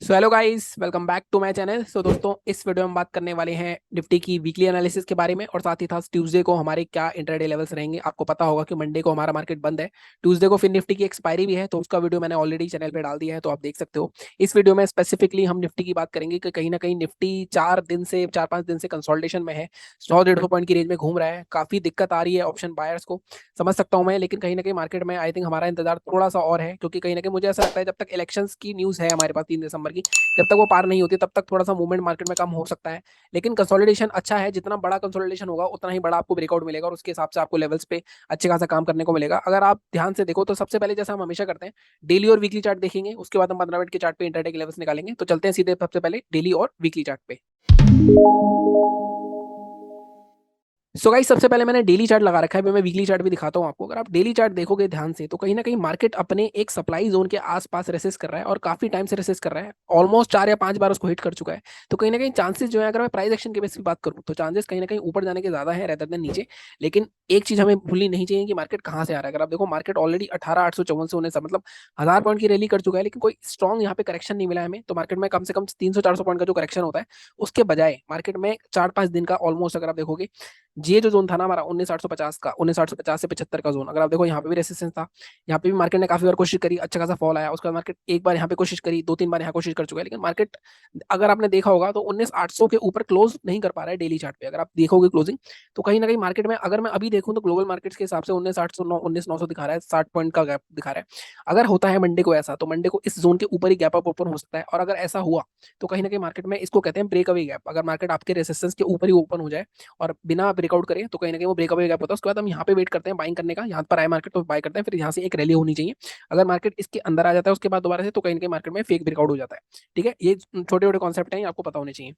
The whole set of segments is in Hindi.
So hello guys, welcome back to my channel. So दोस्तों, इस वीडियो में हम बात करने वाले हैं निफ्टी की वीकली एनालिसिस के बारे में और साथ ही साथ ट्यूसडे को हमारे क्या इंटरडे लेवल्स रहेंगे। आपको पता होगा कि मंडे को हमारा मार्केट बंद है, ट्यूसडे को फिर निफ्टी की एक्सपायरी भी है, तो उसका वीडियो मैंने ऑलरेडी चैनल पे डाल दिया है, तो आप देख सकते हो। इस वीडियो में स्पेसिफिकली हम निफ्टी की बात करेंगे कि कहीं ना कहीं निफ्टी 4 5 दिन से कंसोलिडेशन में है, 100 150 पॉइंट की रेंज में घूम रहा है। काफी दिक्कत आ रही है ऑप्शन बायर्स को, समझ सकता हूं मैं, लेकिन कहीं ना कहीं मार्केट में आई थिंक हमारा इंतजार थोड़ा सा और है, क्योंकि कहीं ना कहीं मुझे ऐसा लगता है जब तक इलेक्शंस की न्यूज है हमारे पास 3 दिसंबर की, जब तक वो पार नहीं होती तब तक थोड़ा सा मूवमेंट मार्केट में कम हो सकता है। लेकिन कंसोलिडेशन अच्छा है, जितना बड़ा कंसोलिडेशन होगा उतना ही बड़ा आपको ब्रेकआउट मिलेगा और उसके हिसाब से आपको लेवल्स पे अच्छे खासा काम करने को मिलेगा। अगर आप ध्यान से देखो तो सबसे पहले जैसा हम हमेशा करते हैं, डेली और वीकली चार्ट देखेंगे, उसके बाद हम 15 मिनट के चार्ट पे इंटरडे के लेवल्स निकालेंगे। तो चलते हैं सीधे सबसे पहले डेली और वीकली चार्ट पे। सो गाइस, सबसे पहले मैंने डेली चार्ट लगा रखा है, मैं वीकली चार्ट भी दिखाता हूं आपको। अगर आप डेली चार्ट देखोगे ध्यान से तो कहीं ना कहीं मार्केट अपने एक सप्लाई जोन के आसपास रेसिस्ट कर रहा है और काफी टाइम से रेसिस्ट कर रहा है, ऑलमोस्ट 4 या 5 बार उसको हिट कर चुका है। तो कहीं ना कहीं चांसेस जो है, अगर मैं प्राइस एक्शन के बेस पे बात करूं तो चांसेस कहीं ना कहीं ऊपर जाने के ज्यादा है रेदर देन नीचे। लेकिन एक चीज हमें भूलनी नहीं चाहिए कि मार्केट कहां से आ रहा है। अगर आप देखो, मार्केट ऑलरेडी 18,854 से होने से मतलब 1000 पॉइंट की रैली कर चुका है, लेकिन कोई स्ट्रॉन्ग यहाँ पे करेक्शन नहीं मिला है हमें। तो मार्केट में कम से कम 300 400 पॉइंट का जो करेक्शन होता है, उसके बजाय मार्केट में 4 5 दिन का ऑलमोस्ट अगर आप देखोगे, ये जो जोन था ना हमारा 19,850 का, 19,850 से 75 का जोन, अगर आप देखो यहाँ पे भी रेसिस्टेंस था। यहाँ पे भी मार्केट ने काफी बार कोशिश करी, अच्छा खासा फॉल आया, उसके बाद मार्केट एक बार यहाँ पे कोशिश करी, 2 3 बार यहाँ कोशिश कर चुका है, लेकिन मार्केट अगर आपने देखा होगा तो 19,800 के ऊपर क्लोज नहीं कर पा रहा है डेली चार्ट पे। अगर आप देखोगे क्लोजिंग, तो कहीं ना कहीं मार्केट में, अगर मैं अभी देखूं तो ग्लोबल मार्केट्स के हिसाब से 19,800 19,900 दिखा रहा है, 60 पॉइंट का गैप दिखा रहा है। अगर होता है मंडे को ऐसा, तो मंडे को इस जोन के ऊपर ही गैप अप ओपन हो सकता है, और अगर ऐसा हुआ तो कहीं ना कहीं मार्केट में इसको कहते हैं ब्रेक अवे गैप। अगर मार्केट आपके रेसिस्टेंस के ऊपर ही ओपन हो जाए और बिना ब्रेकआउट करे, तो कहीं ना कहीं वो ब्रेकअवे गैप होता है। उसके बाद हम यहाँ पे वेट करते हैं बाइंग करने का, यहाँ पर आए मार्केट तो बाय करते हैं, फिर यहाँ से एक रैली होनी चाहिए। अगर मार्केट इसके अंदर आ जाता है उसके बाद दोबारा से, तो कहीं ना कहीं मार्केट में फेक ब्रेकआउट हो जाता है। ठीक है, ये छोटे छोटे कॉन्सेप्ट हैं, ये आपको पता होने चाहिए।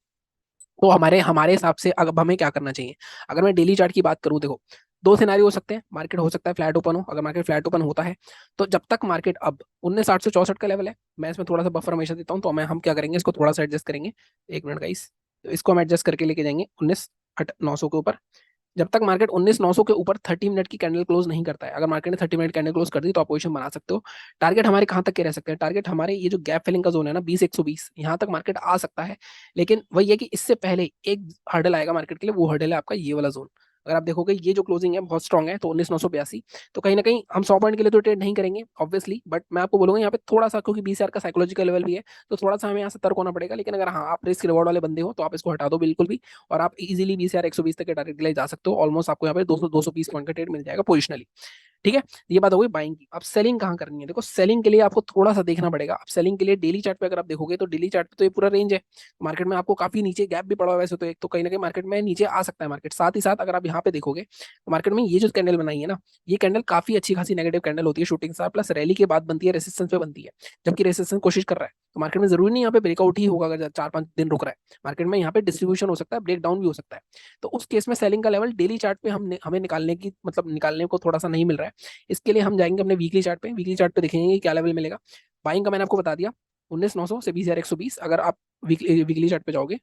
तो हमारे हमारे हिसाब से अब हमें क्या करना चाहिए। अगर मैं डेली चार्ट की बात करूं, देखो, दो सिनारियो हो सकते हैं। मार्केट हो सकता है फ्लैट ओपन हो, अगर मार्केट फ्लैट ओपन होता है तो जब तक मार्केट अब 19,864 का लेवल है, मैं इसमें थोड़ा सा बफर हमेशा देता हूँ, तो हम क्या करेंगे, इसको थोड़ा सा एडजस्ट करेंगे। 1 मिनट गाइस, तो इसको हम एडजस्ट करके लेके जाएंगे 19,900 के ऊपर। जब तक मार्केट 19,900 के ऊपर 30 मिनट की कैंडल क्लोज नहीं करता है, अगर मार्केट ने 30 मिनट कैंडल क्लोज कर दी तो आप पोजीशन बना सकते हो। टारगेट हमारे कहां तक के रह सकते हैं, टारगेट हमारे ये जो गैप फिलिंग का जोन है ना, 20 120, यहाँ तक मार्केट आ सकता है। लेकिन वही है कि इससे पहले एक हर्डल आएगा मार्केट के लिए, वो हर्डल है आपका ये वाला जोन। अगर आप देखोगे ये जो क्लोजिंग है बहुत स्ट्रॉन्ग है, तो 19,982, तो कहीं ना कहीं हम 100 पॉइंट के लिए तो ट्रेड नहीं करेंगे ऑब्वियसली, बट मैं आपको बोलूंगा यहाँ पे थोड़ा सा, क्योंकि 20,000 का साइकोलॉजिकल लेवल भी है, तो थोड़ा सा हमें यहाँ से तर्क होना पड़ेगा। लेकिन अगर हाँ आप रिस्क रिवॉर्ड वाले बंदे हो तो आप इसको हटा दो बिल्कुल भी, और आप इजीली 20,000 120 तक के टारगेट के लिए जा सकते हो। ऑलमोस्ट आपको यहाँ पे 200 220 पॉइंट का ट्रेड मिल जाएगा पोजिशनली। ठीक है, ये बात हो गई बाइंग की। अब सेलिंग कहाँ करनी है, देखो सेलिंग के लिए आपको थोड़ा सा देखना पड़ेगा। अब सेलिंग के लिए डेली चार्ट पे अगर आप देखोगे, तो डेली चार्ट पे तो ये पूरा रेंज है, मार्केट में आपको काफी नीचे गैप भी पड़ा हुआ है वैसे तो, एक तो कहीं ना कहीं मार्केट में नीचे आ सकता है मार्केट। साथ ही साथ अगर आप यहाँ पे देखोगे तो मार्केट में ये जो कैंडल बनाई है ना, ये कैंडल काफी अच्छी खासी नेगेटिव कैंडल होती है, शूटिंग स्टार प्लस रैली के बाद बनती है, रेसिस्टेंस पे बनती है। जबकि रेसिस्टेंस कोशिश कर रहा है, तो मार्केट में जरूरी नहीं यहाँ पे ब्रेकआउट ही होगा। अगर 4 5 दिन रुक रहा है मार्केट में, यहाँ पे डिस्ट्रीब्यूशन हो सकता है, ब्रेक डाउन भी हो सकता है। तो उस केस में सेलिंग का लेवल डेली चार्ट पे हमें निकालने की, मतलब निकालने को थोड़ा सा नहीं मिल रहा है। इसके लिए हम जाएंगे अपने वीकली चार्ट पे, वीकली चार्ट पे देखेंगे कि क्या लेवल मिलेगा। बाइंग का मैंने आपको बता दिया 19,900 से 20,120। अगर आप वीकली चार्ट पे जाओगे,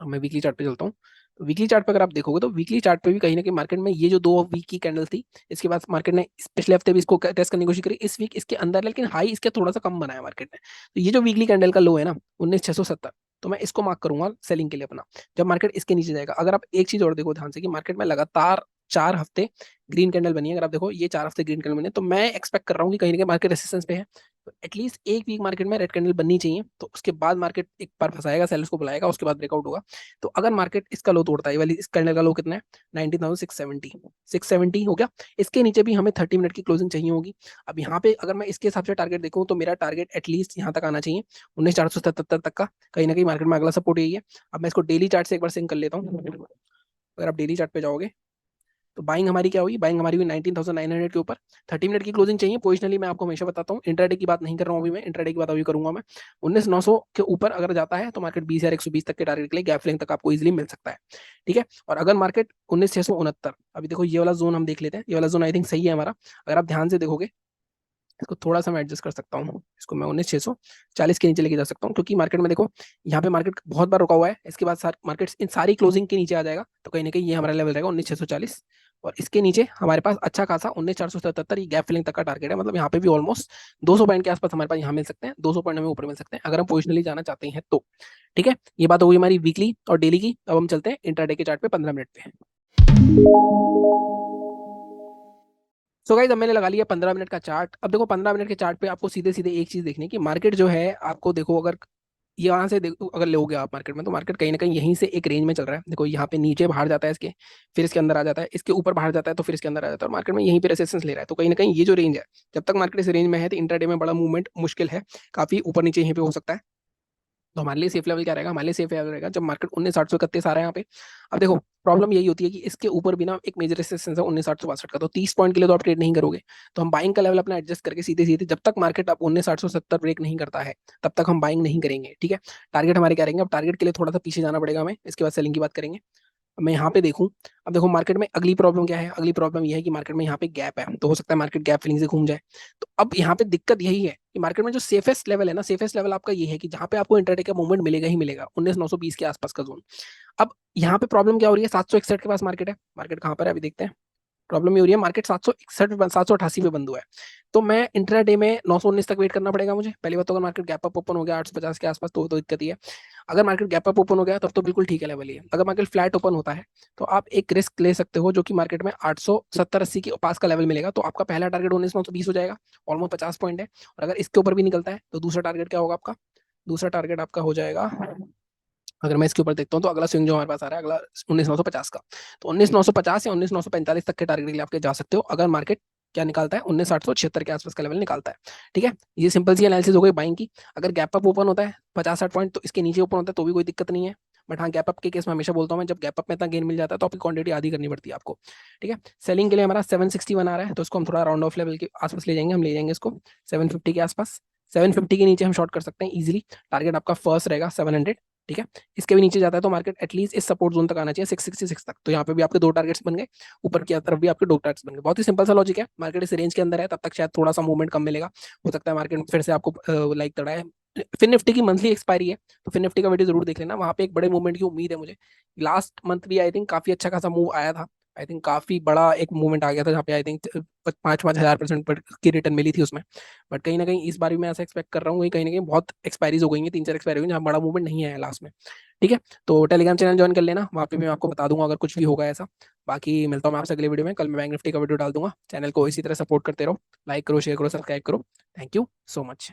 अब मैं वीकली चार्ट पे चलता हूँ, तो वीकली चार्ट पे अगर आप देखोगे तो वीकली चार्ट पे भी कहीं ना कहीं मार्केट में ये जो 2 वीक की कैंडल थी, इसके बाद मार्केट ने पिछले हफ्ते भी इसको टेस्ट करने की कोशिश करी, इस वीक इसके अंदर, लेकिन हाई इसके थोड़ा सा कम बनाया मार्केट ने। तो ये जो वीकली कैंडल का लो है ना 19,670, तो मैं इसको मार्क करूंगा सेलिंग के लिए अपना, जब मार्केट इसके नीचे जाएगा। अगर आप एक चीज और देखो ध्यान से कि मार्केट में लगातार 4 हफ्ते ग्रीन कैंडल बनी है, अगर आप देखो ये 4 हफ्ते ग्रीन कैंडल बनी है, तो मैं एक्सपेक्ट कर रहा हूँ कि कहीं ना कहीं मार्केट रेसिस्टेंस पे है। तो एटलीस्ट एक वीक मार्केट में रेड कैंडल बननी चाहिए, तो उसके बाद मार्केट एक बार फंसाएगा, सेलर्स को बुलाएगा, उसके बाद ब्रेकआउट होगा। तो अगर मार्केट इसका लो तोड़ता है, ये वाली इस कैंडल का लो कितना है, 19,670, 670 हो गया। इसके नीचे भी हमें 30 मिनट की क्लोजिंग चाहिए होगी। अब यहाँ पे अगर मैं इसके हिसाब से टारगेट देखूँ, तो मेरा टारगेट एटलीस्ट यहाँ तक आना चाहिए, 19,477 तक का। कहीं ना कहीं मार्केट में अगला सपोर्ट यही है। अब मैं इसको डेली चार्ट से एक बार सिंक कर लेता हूँ। अगर आप डेली चार्ट पे जाओगे, तो बाइंग हमारी क्या हुई, बाइंग हमारी हुई 19,900 के ऊपर। 30 मिनट की क्लोजिंग चाहिए पोजिशनली, मैं आपको हमेशा बताता हूँ, इंट्राडे की बात नहीं कर रहा हूँ अभी, मैं इंट्राडे की बात अभी करूंगा मैं। 19,900 के ऊपर अगर जाता है तो मार्केट 20,120 तक के टारगेट के लिए गैप फिलिंग तक आपको इजिली मिल सकता है। ठीक है, और अगर मार्केट 19,669, अभी देखो ये वाला जोन हम देख लेते हैं, ये वाला जोन आई थिंक सही है हमारा। अगर आप ध्यान से देखोगे, इसको थोड़ा सा मैं एडजस्ट कर सकता हूँ, इसको मैं 19,640 के नीचे लेके जा सकता हूँ, क्योंकि मार्केट में देखो यहाँ पे मार्केट बहुत बार रुका हुआ है, इसके बाद मार्केट इन सारी क्लोजिंग के नीचे आ जाएगा, तो कहीं ना कहीं ये हमारा लेवल रहेगा 19,640। और इसके नीचे हमारे पास अच्छा खासा 19,477 ये गैप फिलिंग तक का टारगेट है, मतलब यहाँ पे भी ऑलमोस्ट 200 पॉइंट के आसपास हमारे पास यहाँ मिल सकते हैं, 200 पॉइंट हमें ऊपर मिल सकते हैं अगर हम पोजिशनली जाना चाहते हैं तो। ठीक है, ये बात होगी हमारी वीकली और डेली की। अब हम चलते हैं इंट्राडे के चार्ट पे 15 मिनट पे। सो गाइस अब मैंने लगा लिया 15 मिनट का चार्ट। अब देखो 15 मिनट के चार्ट पे आपको सीधे सीधे एक चीज देखनी है कि मार्केट जो है आपको देखो, अगर यहाँ से देखो अगर लोगे आप मार्केट में, तो मार्केट कहीं ना कहीं यहीं से एक रेंज में चल रहा है। देखो यहाँ पे नीचे बाहर जाता है इसके, फिर इसके अंदर आ जाता है, इसके ऊपर बाहर जाता है, तो फिर इसके अंदर आ जाता है, और मार्केट में यहीं पे रेसिस्टेंस ले रहा है। तो कहीं ना कहीं ये जो रेंज है, जब तक मार्केट इस रेंज में है तो इंट्राडे में बड़ा मूवमेंट मुश्किल है, काफी ऊपर नीचे यहीं पे हो सकता है। तो हमारे लिए सेफ लेवल क्या रहेगा, हमारे लिए सेफ लेवल रहेगा जब मार्केट 19,831 आ रहा है यहाँ पे। अब देखो प्रॉब्लम यही होती है कि इसके ऊपर भी ना एक मेजर रेसिस्टेंस है 19,862 का, तो 30 पॉइंट के लिए तो आप ट्रेड नहीं करोगे। तो हम बाइंग का लेवल अपना एडजस्ट करके सीधे सीधे जब तक मार्केट अब 19,870 ब्रेक नहीं करता है तब तक हम बाइंग नहीं करेंगे। ठीक है, टारगेट हमारे क्या रहेंगे, अब टारगेट के लिए थोड़ा सा पीछे जाना पड़ेगा हमें, इसके बाद सेलिंग की बात करेंगे। मैं यहाँ पे देखूं, अब देखो मार्केट में अगली प्रॉब्लम क्या है, अगली प्रॉब्लम ये है कि मार्केट में यहाँ पे गैप है, तो हो सकता है मार्केट गैप फिलिंग से घूम जाए। तो अब यहाँ पे दिक्कत यही है कि मार्केट में जो सेफेस्ट लेवल है ना, सेफेस्ट लेवल आपका ये है कि जहाँ पे आपको इंटरडे का मूवमेंट मिलेगा ही मिलेगा 19,920 के आसपास का जोन। अब यहाँ पे प्रॉब्लम क्या हो रही है, 761 के पास मार्केट है, मार्केट कहाँ पर है अभी देखते हैं। प्रॉब्लम ये हो रही है मार्केट 761 788 पे बंद हुआ है, तो मैं इंट्राडे में 919 तक वेट करना पड़ेगा मुझे। पहली बात तो अगर मार्केट गैप अप ओपन हो गया 850 के आसपास तो दिक्कत ही है। अगर मार्केट गैप अप ओपन हो गया तब तो बिल्कुल ठीक है लेवल ये। अगर मार्केट फ्लैट ओपन होता है तो आप एक रिस्क ले सकते हो, जो कि मार्केट में 870-80 के पास का लेवल मिलेगा, तो आपका पहला टारगेट 19,920 हो जाएगा, ऑलमोस्ट 50 पॉइंट है। और अगर इसके ऊपर भी निकलता है तो दूसरा टारगेट क्या होगा आपका, दूसरा टारगेट आपका हो जाएगा, अगर मैं इसके ऊपर देखता हूँ तो अगला स्विंग जो हमारे पास आ रहा है अगला 19,950 का, तो 19,950 या 19,945 तक के टारगेट के लिए आपके जा सकते हो अगर मार्केट क्या निकालता है 19,876 के आसपास का लेवल निकालता है। ठीक है, ये सिंपल सी एनालिसिस हो गई बाइंग की। अगर गैप अप ओपन होता है 50-60 पॉइंट तो इसके नीचे ओपन होता है तो भी कोई दिक्कत नहीं है। बट हाँ, गैप अप के केस में हमेशा बोलता हूँ मैं, जब गैप अप में इतना गेन मिल जाता है तो आपकी क्वांटिटी आधी करनी पड़ती है आपको। ठीक है, सेलिंग के लिए हमारा 761 आ रहा है, तो इसको हम थोड़ा राउंड ऑफ लेवल के आसपास ले जाएंगे, हम ले जाएंगे इसको 750 के आसपास। 750 के नीचे हम शॉर्ट कर सकते हैं इजीली, टारगेट आपका फर्स्ट रहेगा 700। ठीक है, इसके भी नीचे जाता है तो मार्केट एटलीस्ट इस सपोर्ट जोन तक आना चाहिए 666 तक, तो यहाँ पे भी आपके दो टारगेट्स बन गए, ऊपर की तरफ भी आपके दो टारगेट्स बन गए। बहुत ही सिंपल सा लॉजिक है, मार्केट इस रेंज के अंदर है तब तक शायद थोड़ा सा मूवमेंट कम मिलेगा, हो सकता है मार्केट फिर से आपको लाइक तड़ा है। फिर निफ्टी की मंथली एक्सपायरी है, तो फिर निफ्टी का वीडियो जरूर देख लेना, वहाँ पे एक बड़े मूवमेंट की उम्मीद है मुझे। लास्ट मंथ भी आई थिंक काफी अच्छा खासा मूव आया था, आई थिंक काफी बड़ा एक मूवमेंट आ गया था जहाँ पे आई थिंक 5,000% की रिटर्न मिली थी उसमें। बट कहीं ना कहीं इस बार भी मैं ऐसा एक्सपेक्ट कर रहा हूँ कि कहीं ना कहीं बहुत एक्सपायरीज हो गई हैं, 3-4 एक्सपायरी हुई जहाँ बड़ा मूवमेंट नहीं आया लास्ट में। ठीक है, तो टेलीग्राम चैनल ज्वाइन कर लेना, वहाँ पे मैं आपको बता दूंगा अगर कुछ भी होगा ऐसा। बाकी मिलता हूँ मैं आपसे अगले वीडियो में, कल मैं बैंक निफ्टी का वीडियो डाल दूंगा। चैनल को इसी तरह सपोर्ट करते रहो, लाइक करो, शेयर करो, सब्सक्राइब करो। Thank you so much.